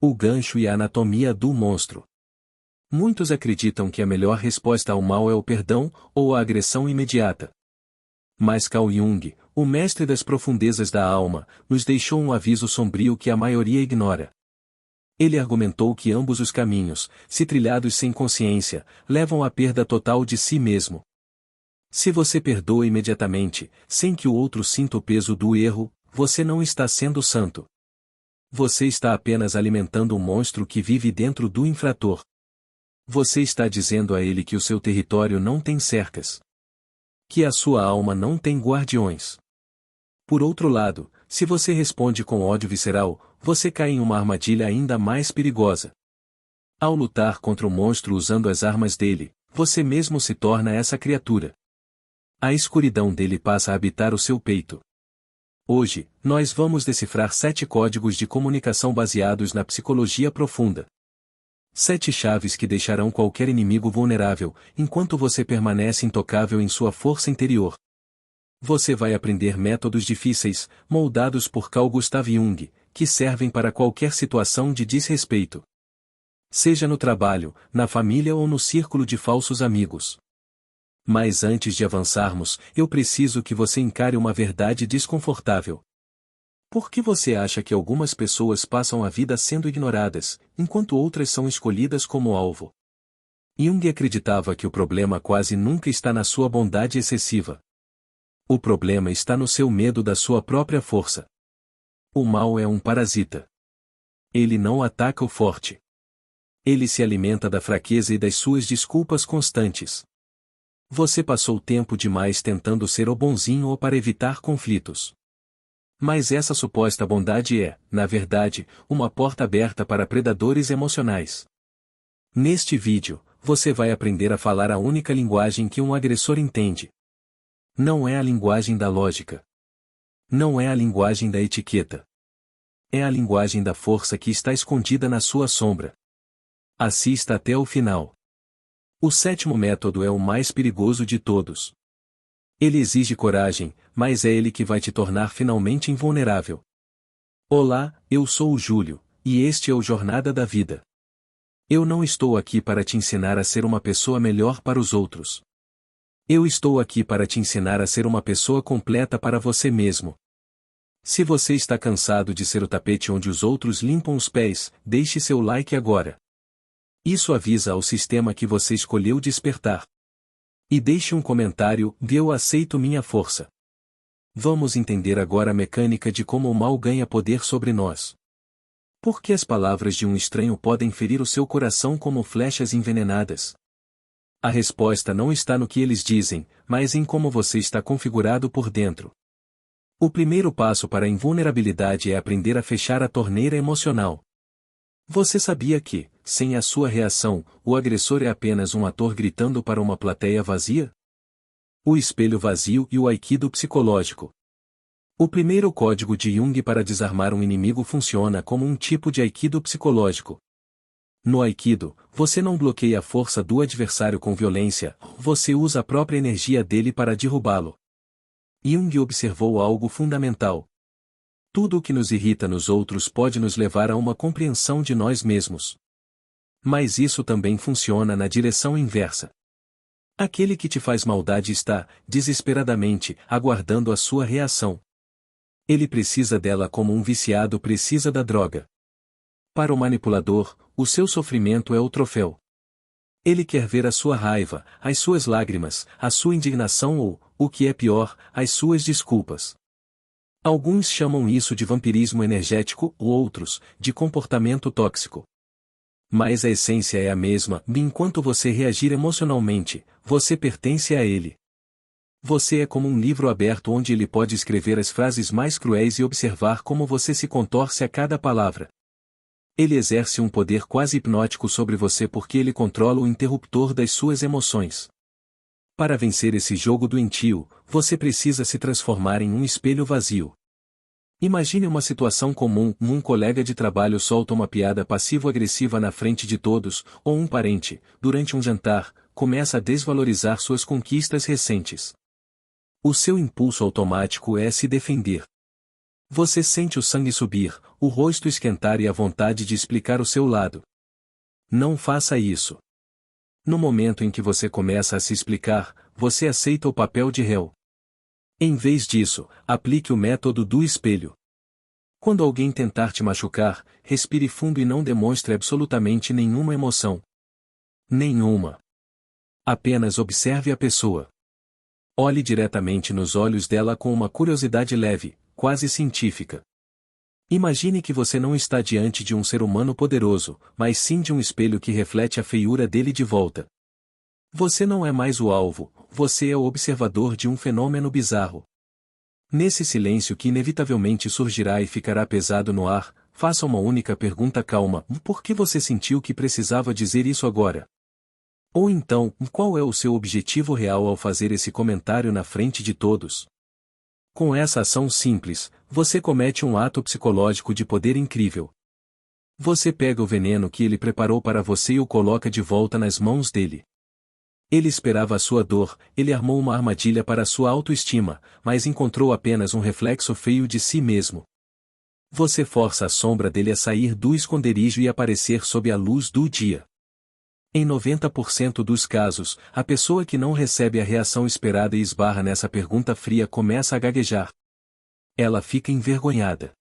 O gancho e a anatomia do monstro. Muitos acreditam que a melhor resposta ao mal é o perdão, ou a agressão imediata. Mas Carl Jung, o mestre das profundezas da alma, nos deixou um aviso sombrio que a maioria ignora. Ele argumentou que ambos os caminhos, se trilhados sem consciência, levam à perda total de si mesmo. Se você perdoa imediatamente, sem que o outro sinta o peso do erro, você não está sendo santo. Você está apenas alimentando um monstro que vive dentro do infrator. Você está dizendo a ele que o seu território não tem cercas. Que a sua alma não tem guardiões. Por outro lado, se você responde com ódio visceral, você cai em uma armadilha ainda mais perigosa. Ao lutar contra o monstro usando as armas dele, você mesmo se torna essa criatura. A escuridão dele passa a habitar o seu peito. Hoje, nós vamos decifrar 7 códigos de comunicação baseados na psicologia profunda. 7 chaves que deixarão qualquer inimigo vulnerável, enquanto você permanece intocável em sua força interior. Você vai aprender métodos difíceis, moldados por Carl Gustav Jung, que servem para qualquer situação de desrespeito. Seja no trabalho, na família ou no círculo de falsos amigos. Mas antes de avançarmos, eu preciso que você encare uma verdade desconfortável. Por que você acha que algumas pessoas passam a vida sendo ignoradas, enquanto outras são escolhidas como alvo? Jung acreditava que o problema quase nunca está na sua bondade excessiva. O problema está no seu medo da sua própria força. O mal é um parasita. Ele não ataca o forte. Ele se alimenta da fraqueza e das suas desculpas constantes. Você passou tempo demais tentando ser o bonzinho ou para evitar conflitos. Mas essa suposta bondade é, na verdade, uma porta aberta para predadores emocionais. Neste vídeo, você vai aprender a falar a única linguagem que um agressor entende. Não é a linguagem da lógica. Não é a linguagem da etiqueta. É a linguagem da força que está escondida na sua sombra. Assista até o final. O 7º método é o mais perigoso de todos. Ele exige coragem, mas é ele que vai te tornar finalmente invulnerável. Olá, eu sou o Júlio, e este é o Jornada da Vida. Eu não estou aqui para te ensinar a ser uma pessoa melhor para os outros. Eu estou aqui para te ensinar a ser uma pessoa completa para você mesmo. Se você está cansado de ser o tapete onde os outros limpam os pés, deixe seu like agora. Isso avisa ao sistema que você escolheu despertar. E deixe um comentário, eu aceito minha força. Vamos entender agora a mecânica de como o mal ganha poder sobre nós. Por que as palavras de um estranho podem ferir o seu coração como flechas envenenadas? A resposta não está no que eles dizem, mas em como você está configurado por dentro. O primeiro passo para a invulnerabilidade é aprender a fechar a torneira emocional. Você sabia que, sem a sua reação, o agressor é apenas um ator gritando para uma plateia vazia? O espelho vazio e o aikido psicológico. O primeiro código de Jung para desarmar um inimigo funciona como um tipo de aikido psicológico. No aikido, você não bloqueia a força do adversário com violência, você usa a própria energia dele para derrubá-lo. Jung observou algo fundamental. Tudo o que nos irrita nos outros pode nos levar a uma compreensão de nós mesmos. Mas isso também funciona na direção inversa. Aquele que te faz maldade está, desesperadamente, aguardando a sua reação. Ele precisa dela como um viciado precisa da droga. Para o manipulador, o seu sofrimento é o troféu. Ele quer ver a sua raiva, as suas lágrimas, a sua indignação ou, o que é pior, as suas desculpas. Alguns chamam isso de vampirismo energético, ou outros, de comportamento tóxico. Mas a essência é a mesma, e enquanto você reagir emocionalmente, você pertence a ele. Você é como um livro aberto onde ele pode escrever as frases mais cruéis e observar como você se contorce a cada palavra. Ele exerce um poder quase hipnótico sobre você porque ele controla o interruptor das suas emoções. Para vencer esse jogo doentio, você precisa se transformar em um espelho vazio. Imagine uma situação comum, um colega de trabalho solta uma piada passivo-agressiva na frente de todos, ou um parente, durante um jantar, começa a desvalorizar suas conquistas recentes. O seu impulso automático é se defender. Você sente o sangue subir, o rosto esquentar e a vontade de explicar o seu lado. Não faça isso. No momento em que você começa a se explicar, você aceita o papel de réu. Em vez disso, aplique o método do espelho. Quando alguém tentar te machucar, respire fundo e não demonstre absolutamente nenhuma emoção. Nenhuma. Apenas observe a pessoa. Olhe diretamente nos olhos dela com uma curiosidade leve, quase científica. Imagine que você não está diante de um ser humano poderoso, mas sim de um espelho que reflete a feiura dele de volta. Você não é mais o alvo, você é o observador de um fenômeno bizarro. Nesse silêncio que inevitavelmente surgirá e ficará pesado no ar, faça uma única pergunta calma: por que você sentiu que precisava dizer isso agora? Ou então, qual é o seu objetivo real ao fazer esse comentário na frente de todos? Com essa ação simples, você comete um ato psicológico de poder incrível. Você pega o veneno que ele preparou para você e o coloca de volta nas mãos dele. Ele esperava a sua dor, ele armou uma armadilha para a sua autoestima, mas encontrou apenas um reflexo feio de si mesmo. Você força a sombra dele a sair do esconderijo e aparecer sob a luz do dia. Em 90% dos casos, a pessoa que não recebe a reação esperada e esbarra nessa pergunta fria começa a gaguejar. Ela fica envergonhada.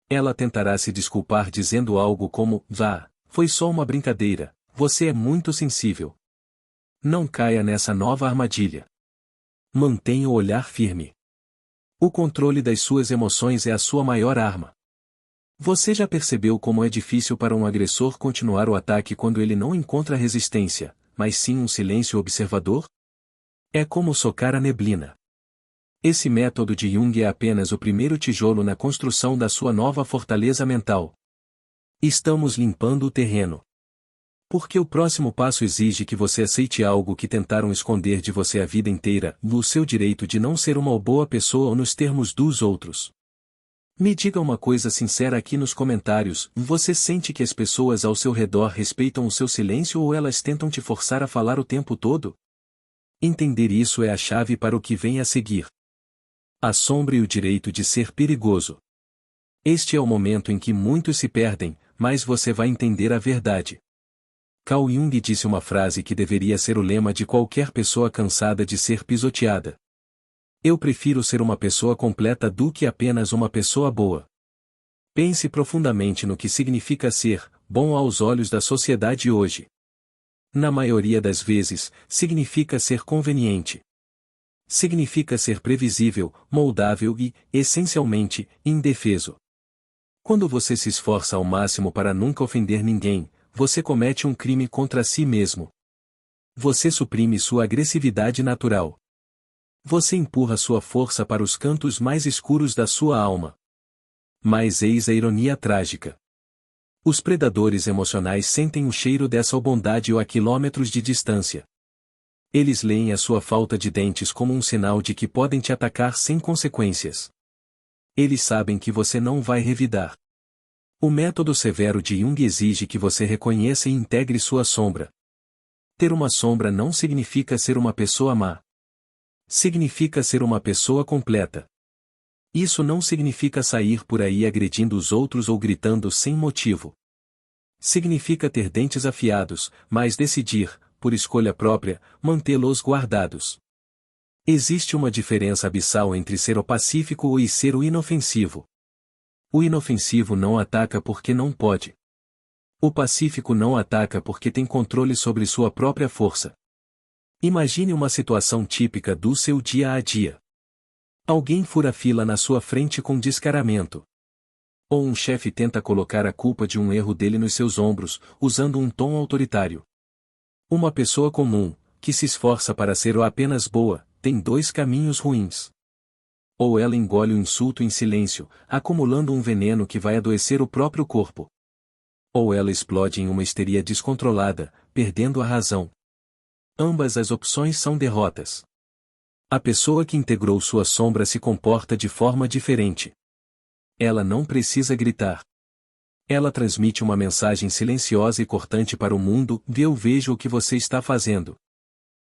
Ela tentará se desculpar dizendo algo como: vá, foi só uma brincadeira, você é muito sensível. Não caia nessa nova armadilha. Mantenha o olhar firme. O controle das suas emoções é a sua maior arma. Você já percebeu como é difícil para um agressor continuar o ataque quando ele não encontra resistência, mas sim um silêncio observador? É como socar a neblina. Esse método de Jung é apenas o primeiro tijolo na construção da sua nova fortaleza mental. Estamos limpando o terreno. Porque o próximo passo exige que você aceite algo que tentaram esconder de você a vida inteira, no seu direito de não ser uma boa pessoa ou nos termos dos outros. Me diga uma coisa sincera aqui nos comentários: você sente que as pessoas ao seu redor respeitam o seu silêncio ou elas tentam te forçar a falar o tempo todo? Entender isso é a chave para o que vem a seguir. A sombra e o direito de ser perigoso. Este é o momento em que muitos se perdem, mas você vai entender a verdade. Carl Jung disse uma frase que deveria ser o lema de qualquer pessoa cansada de ser pisoteada. Eu prefiro ser uma pessoa completa do que apenas uma pessoa boa. Pense profundamente no que significa ser bom aos olhos da sociedade hoje. Na maioria das vezes, significa ser conveniente. Significa ser previsível, moldável e, essencialmente, indefeso. Quando você se esforça ao máximo para nunca ofender ninguém, você comete um crime contra si mesmo. Você suprime sua agressividade natural. Você empurra sua força para os cantos mais escuros da sua alma. Mas eis a ironia trágica. Os predadores emocionais sentem o cheiro dessa bondade a quilômetros de distância. Eles leem a sua falta de dentes como um sinal de que podem te atacar sem consequências. Eles sabem que você não vai revidar. O método severo de Jung exige que você reconheça e integre sua sombra. Ter uma sombra não significa ser uma pessoa má. Significa ser uma pessoa completa. Isso não significa sair por aí agredindo os outros ou gritando sem motivo. Significa ter dentes afiados, mas decidir, por escolha própria, mantê-los guardados. Existe uma diferença abissal entre ser o pacífico e ser o inofensivo. O inofensivo não ataca porque não pode. O pacífico não ataca porque tem controle sobre sua própria força. Imagine uma situação típica do seu dia a dia. Alguém fura fila na sua frente com descaramento. Ou um chefe tenta colocar a culpa de um erro dele nos seus ombros, usando um tom autoritário. Uma pessoa comum, que se esforça para ser ou apenas boa, tem dois caminhos ruins. Ou ela engole o insulto em silêncio, acumulando um veneno que vai adoecer o próprio corpo. Ou ela explode em uma histeria descontrolada, perdendo a razão. Ambas as opções são derrotas. A pessoa que integrou sua sombra se comporta de forma diferente. Ela não precisa gritar. Ela transmite uma mensagem silenciosa e cortante para o mundo: eu vejo o que você está fazendo.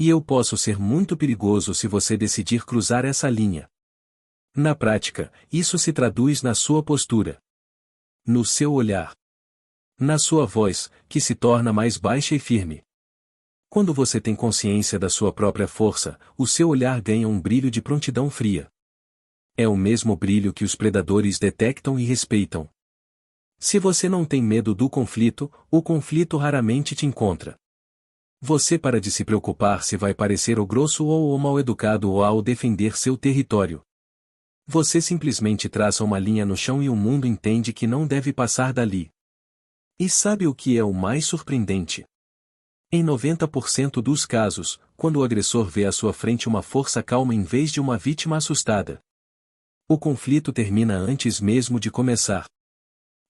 E eu posso ser muito perigoso se você decidir cruzar essa linha. Na prática, isso se traduz na sua postura. No seu olhar. Na sua voz, que se torna mais baixa e firme. Quando você tem consciência da sua própria força, o seu olhar ganha um brilho de prontidão fria. É o mesmo brilho que os predadores detectam e respeitam. Se você não tem medo do conflito, o conflito raramente te encontra. Você para de se preocupar se vai parecer o grosso ou o mal-educado ou ao defender seu território. Você simplesmente traça uma linha no chão e o mundo entende que não deve passar dali. E sabe o que é o mais surpreendente? Em 90% dos casos, quando o agressor vê à sua frente uma força calma em vez de uma vítima assustada, o conflito termina antes mesmo de começar.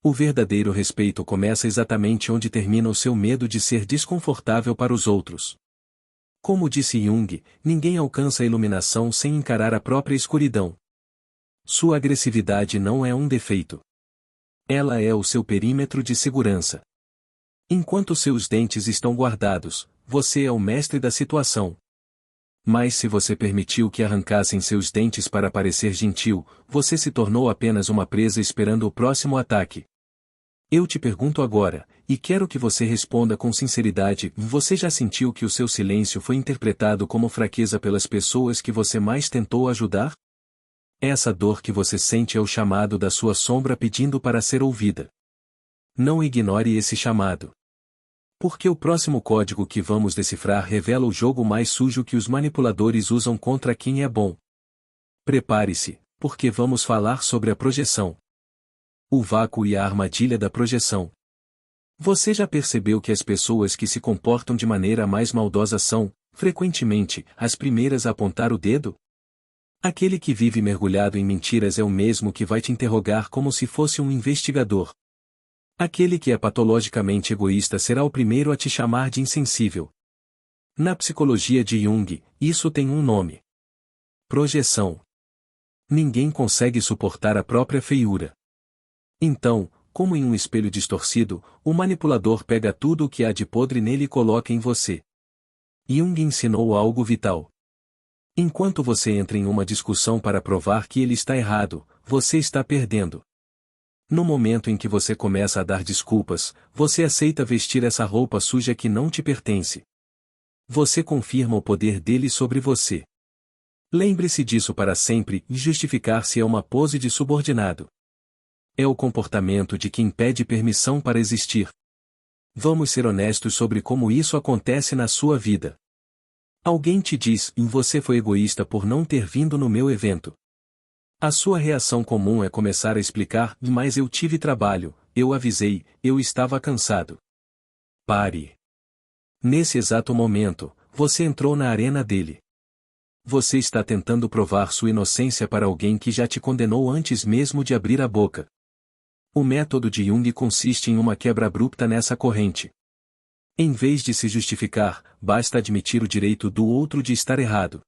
O verdadeiro respeito começa exatamente onde termina o seu medo de ser desconfortável para os outros. Como disse Jung, ninguém alcança a iluminação sem encarar a própria escuridão. Sua agressividade não é um defeito. Ela é o seu perímetro de segurança. Enquanto seus dentes estão guardados, você é o mestre da situação. Mas se você permitiu que arrancassem seus dentes para parecer gentil, você se tornou apenas uma presa esperando o próximo ataque. Eu te pergunto agora, e quero que você responda com sinceridade: você já sentiu que o seu silêncio foi interpretado como fraqueza pelas pessoas que você mais tentou ajudar? Essa dor que você sente é o chamado da sua sombra pedindo para ser ouvida. Não ignore esse chamado. Porque o próximo código que vamos decifrar revela o jogo mais sujo que os manipuladores usam contra quem é bom. Prepare-se, porque vamos falar sobre a projeção. O vácuo e a armadilha da projeção. Você já percebeu que as pessoas que se comportam de maneira mais maldosa são, frequentemente, as primeiras a apontar o dedo? Aquele que vive mergulhado em mentiras é o mesmo que vai te interrogar como se fosse um investigador. Aquele que é patologicamente egoísta será o primeiro a te chamar de insensível. Na psicologia de Jung, isso tem um nome: projeção. Ninguém consegue suportar a própria feiura. Então, como em um espelho distorcido, o manipulador pega tudo o que há de podre nele e coloca em você. Jung ensinou algo vital. Enquanto você entra em uma discussão para provar que ele está errado, você está perdendo. No momento em que você começa a dar desculpas, você aceita vestir essa roupa suja que não te pertence. Você confirma o poder dele sobre você. Lembre-se disso para sempre, e justificar-se é uma pose de subordinado. É o comportamento de quem pede permissão para existir. Vamos ser honestos sobre como isso acontece na sua vida. Alguém te diz: você foi egoísta por não ter vindo no meu evento. A sua reação comum é começar a explicar: mas eu tive trabalho, eu avisei, eu estava cansado. Pare. Nesse exato momento, você entrou na arena dele. Você está tentando provar sua inocência para alguém que já te condenou antes mesmo de abrir a boca. O método de Jung consiste em uma quebra abrupta nessa corrente. Em vez de se justificar, basta admitir o direito do outro de estar errado.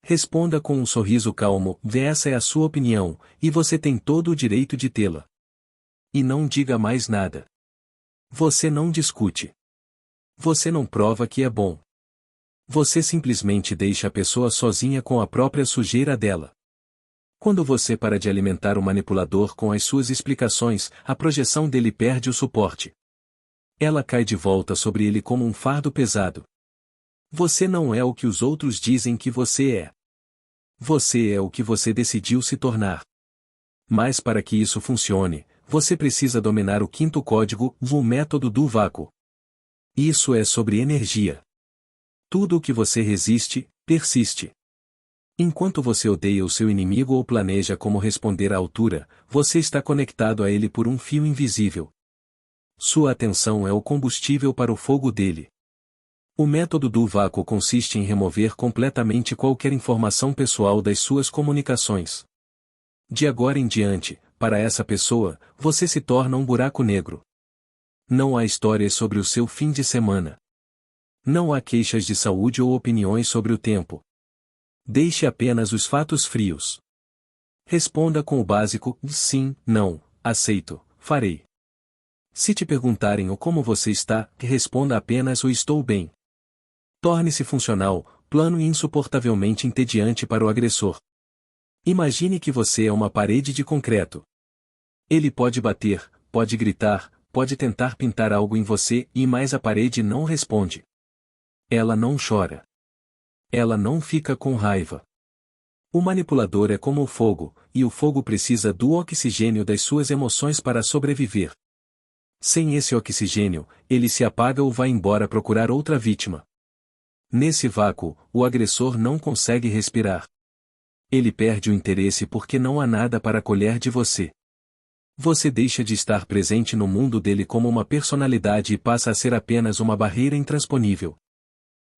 Responda com um sorriso calmo: essa é a sua opinião, e você tem todo o direito de tê-la. E não diga mais nada. Você não discute. Você não prova que é bom. Você simplesmente deixa a pessoa sozinha com a própria sujeira dela. Quando você para de alimentar o manipulador com as suas explicações, a projeção dele perde o suporte. Ela cai de volta sobre ele como um fardo pesado. Você não é o que os outros dizem que você é. Você é o que você decidiu se tornar. Mas para que isso funcione, você precisa dominar o quinto código, o método do vácuo. Isso é sobre energia. Tudo o que você resiste, persiste. Enquanto você odeia o seu inimigo ou planeja como responder à altura, você está conectado a ele por um fio invisível. Sua atenção é o combustível para o fogo dele. O método do vácuo consiste em remover completamente qualquer informação pessoal das suas comunicações. De agora em diante, para essa pessoa, você se torna um buraco negro. Não há histórias sobre o seu fim de semana. Não há queixas de saúde ou opiniões sobre o tempo. Deixe apenas os fatos frios. Responda com o básico: sim, não, aceito, farei. Se te perguntarem o como você está, responda apenas o estou bem. Torne-se funcional, plano e insuportavelmente entediante para o agressor. Imagine que você é uma parede de concreto. Ele pode bater, pode gritar, pode tentar pintar algo em você mas a parede não responde. Ela não chora. Ela não fica com raiva. O manipulador é como o fogo, e o fogo precisa do oxigênio das suas emoções para sobreviver. Sem esse oxigênio, ele se apaga ou vai embora procurar outra vítima. Nesse vácuo, o agressor não consegue respirar. Ele perde o interesse porque não há nada para colher de você. Você deixa de estar presente no mundo dele como uma personalidade e passa a ser apenas uma barreira intransponível.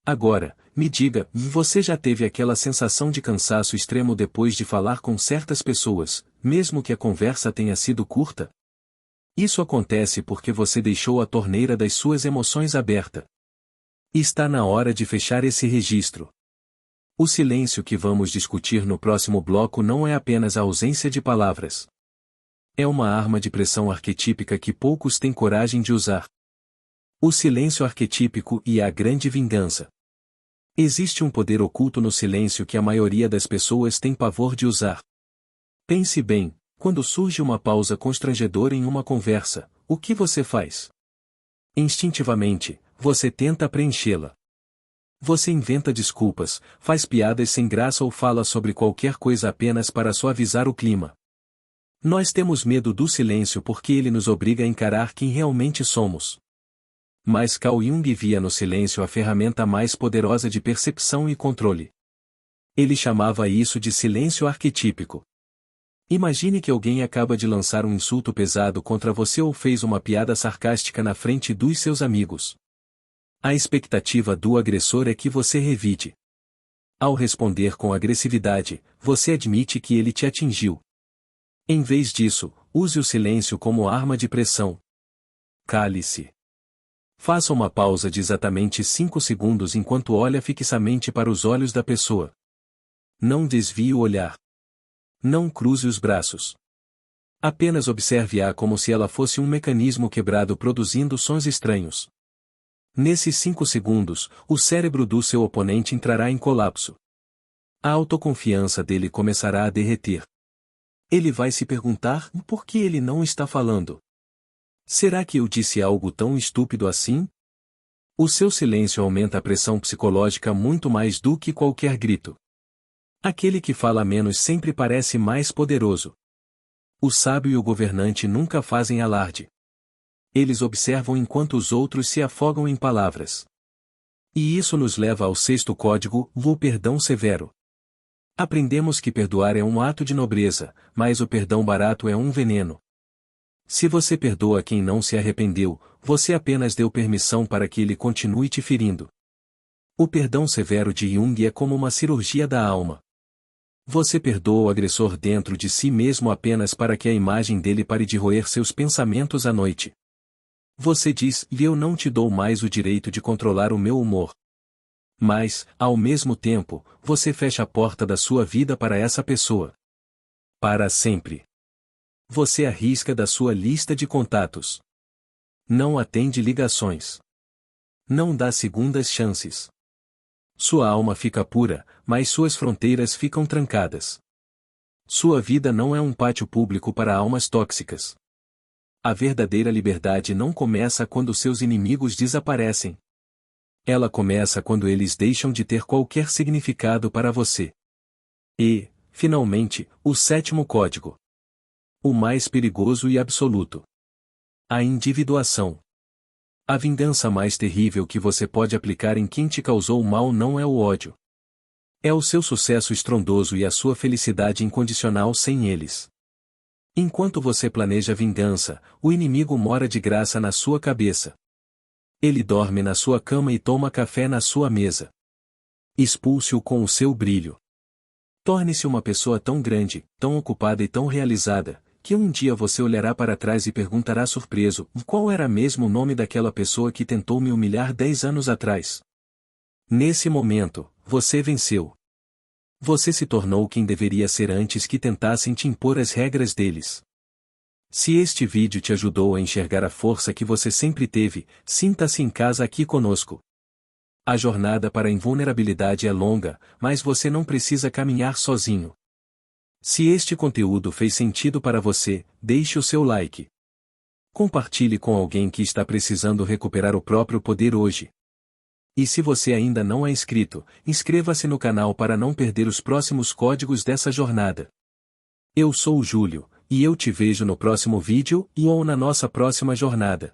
Agora, me diga, você já teve aquela sensação de cansaço extremo depois de falar com certas pessoas, mesmo que a conversa tenha sido curta? Isso acontece porque você deixou a torneira das suas emoções aberta. Está na hora de fechar esse registro. O silêncio que vamos discutir no próximo bloco não é apenas a ausência de palavras. É uma arma de pressão arquetípica que poucos têm coragem de usar. O silêncio arquetípico e a grande vingança. Existe um poder oculto no silêncio que a maioria das pessoas tem pavor de usar. Pense bem, quando surge uma pausa constrangedora em uma conversa, o que você faz? Instintivamente, você tenta preenchê-la. Você inventa desculpas, faz piadas sem graça ou fala sobre qualquer coisa apenas para suavizar o clima. Nós temos medo do silêncio porque ele nos obriga a encarar quem realmente somos. Mas Carl Jung via no silêncio a ferramenta mais poderosa de percepção e controle. Ele chamava isso de silêncio arquetípico. Imagine que alguém acaba de lançar um insulto pesado contra você ou fez uma piada sarcástica na frente dos seus amigos. A expectativa do agressor é que você revide. Ao responder com agressividade, você admite que ele te atingiu. Em vez disso, use o silêncio como arma de pressão. Cale-se. Faça uma pausa de exatamente 5 segundos enquanto olha fixamente para os olhos da pessoa. Não desvie o olhar. Não cruze os braços. Apenas observe-a como se ela fosse um mecanismo quebrado produzindo sons estranhos. Nesses 5 segundos, o cérebro do seu oponente entrará em colapso. A autoconfiança dele começará a derreter. Ele vai se perguntar por que ele não está falando. Será que eu disse algo tão estúpido assim? O seu silêncio aumenta a pressão psicológica muito mais do que qualquer grito. Aquele que fala menos sempre parece mais poderoso. O sábio e o governante nunca fazem alarde. Eles observam enquanto os outros se afogam em palavras. E isso nos leva ao 6º código, o perdão severo. Aprendemos que perdoar é um ato de nobreza, mas o perdão barato é um veneno. Se você perdoa quem não se arrependeu, você apenas deu permissão para que ele continue te ferindo. O perdão severo de Jung é como uma cirurgia da alma. Você perdoa o agressor dentro de si mesmo apenas para que a imagem dele pare de roer seus pensamentos à noite. Você diz, eu não te dou mais o direito de controlar o meu humor. Mas, ao mesmo tempo, você fecha a porta da sua vida para essa pessoa. Para sempre. Você a risca da sua lista de contatos. Não atende ligações. Não dá segundas chances. Sua alma fica pura, mas suas fronteiras ficam trancadas. Sua vida não é um pátio público para almas tóxicas. A verdadeira liberdade não começa quando seus inimigos desaparecem. Ela começa quando eles deixam de ter qualquer significado para você. E, finalmente, o 7º código. O mais perigoso e absoluto. A individuação. A vingança mais terrível que você pode aplicar em quem te causou mal não é o ódio. É o seu sucesso estrondoso e a sua felicidade incondicional sem eles. Enquanto você planeja vingança, o inimigo mora de graça na sua cabeça. Ele dorme na sua cama e toma café na sua mesa. Expulse-o com o seu brilho. Torne-se uma pessoa tão grande, tão ocupada e tão realizada, que um dia você olhará para trás e perguntará surpreso, qual era mesmo o nome daquela pessoa que tentou me humilhar 10 anos atrás? Nesse momento, você venceu. Você se tornou quem deveria ser antes que tentassem te impor as regras deles. Se este vídeo te ajudou a enxergar a força que você sempre teve, sinta-se em casa aqui conosco. A jornada para a invulnerabilidade é longa, mas você não precisa caminhar sozinho. Se este conteúdo fez sentido para você, deixe o seu like. Compartilhe com alguém que está precisando recuperar o próprio poder hoje. E se você ainda não é inscrito, inscreva-se no canal para não perder os próximos códigos dessa jornada. Eu sou o Júlio, e eu te vejo no próximo vídeo ou na nossa próxima jornada.